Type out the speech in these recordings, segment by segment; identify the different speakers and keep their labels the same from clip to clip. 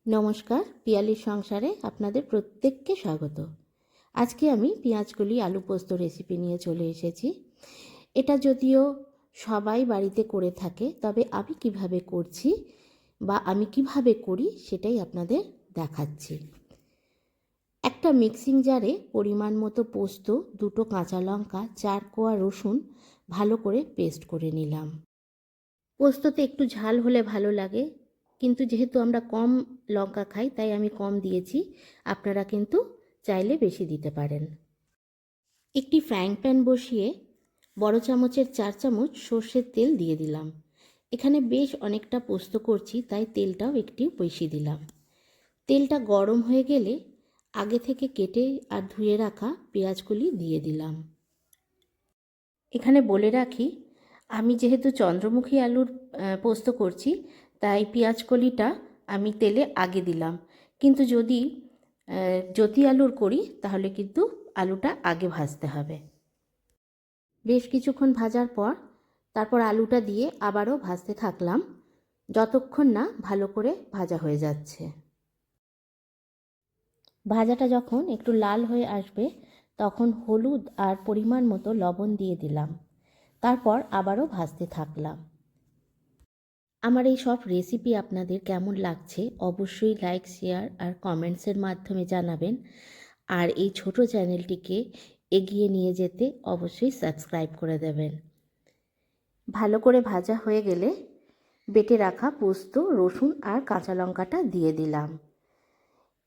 Speaker 1: নমস্কার, পিয়ালির সংসারে আপনাদের প্রত্যেককে স্বাগত। আজকে আমি পেঁয়াজকলি আলু পোস্ত রেসিপি নিয়ে চলে এসেছি। এটা যদিও সবাই বাড়িতে করে থাকে, তবে আমি কিভাবে করছি বা আমি কিভাবে করি সেটাই আপনাদের দেখাচ্ছি। একটা মিক্সিং জারে পরিমাণ মতো পোস্ত, 2টো কাঁচা লঙ্কা, 4 কোয়া রসুন ভালো করে পেস্ট করে নিলাম। পোস্ততে একটু ঝাল হলে ভালো লাগে, কিন্তু যেহেতু আমরা কম লঙ্কা খাই তাই আমি কম দিয়েছি। আপনারা কিন্তু চাইলে বেশি দিতে পারেন। একটি ফ্রাইং প্যান বসিয়ে বড় চামচের 4 চামচ সর্ষের তেল দিয়ে দিলাম। এখানে বেশ অনেকটা পোস্ত করছি, তাই তেলটাও একটু বেশি দিলাম। তেলটা গরম হয়ে গেলে আগে থেকে কেটে আর ধুয়ে রাখা পেঁয়াজগুলি দিয়ে দিলাম। এখানে বলে রাখি, আমি যেহেতু চন্দ্রমুখী আলুর পোস্ত করছি, তাই পেঁয়াজকলিটা আমি তেলে আগে দিলাম। কিন্তু যদি জ্যোতি আলুর করি তাহলে কিন্তু আলুটা আগে ভাজতে হবে। বেশ কিছুক্ষণ ভাজার পর তারপর আলুটা দিয়ে আবারও ভাজতে থাকলাম, যতক্ষণ না ভালো করে ভাজা হয়ে যাচ্ছে। ভাজাটা যখন একটু লাল হয়ে আসবে তখন হলুদ আর পরিমাণ মতো লবণ দিয়ে দিলাম। তারপর আবারও ভাজতে থাকলাম। আমার এই সব রেসিপি আপনাদের কেমন লাগছে অবশ্যই লাইক, শেয়ার আর কমেন্টসের মাধ্যমে জানাবেন। আর এই ছোট চ্যানেলটিকে এগিয়ে নিয়ে যেতে অবশ্যই সাবস্ক্রাইব করে দেবেন। ভালো করে ভাজা হয়ে গেলে বেটে রাখা পোস্ত, রসুন আর কাঁচা লঙ্কাটা দিয়ে দিলাম।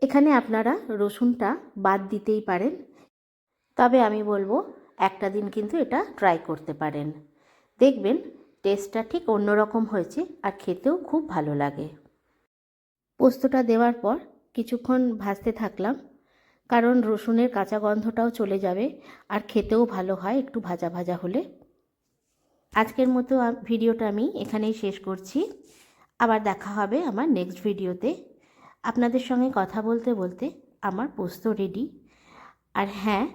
Speaker 1: এখানে আপনারা রসুনটা বাদ দিতেই পারেন, তবে আমি বলবো একটা দিন কিন্তু এটা ট্রাই করতে পারেন। দেখবেন টেস্টটা ঠিক অন্যরকম হয়েছে আর খেতেও খুব ভালো লাগে। পোস্তটা দেওয়ার পর কিছুক্ষণ ভাজতে থাকলাম, কারণ রসুনের কাঁচা গন্ধটাও চলে যাবে আর খেতেও ভালো হয় একটু ভাজা ভাজা হলে। আজকের মতো ভিডিওটা আমি এখানেই শেষ করছি। আবার দেখা হবে আমার নেক্সট ভিডিওতে। আপনাদের সঙ্গে কথা বলতে বলতে আমার পোস্ত রেডি। আর হ্যাঁ,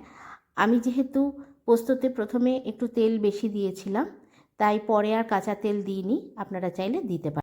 Speaker 1: আমি যেহেতু পোস্ততে প্রথমে একটু তেল বেশি দিয়েছিলাম, তাই পরে আর কাঁচা তেল দিইনি, আপনারা চাইলে দিতে পারেন।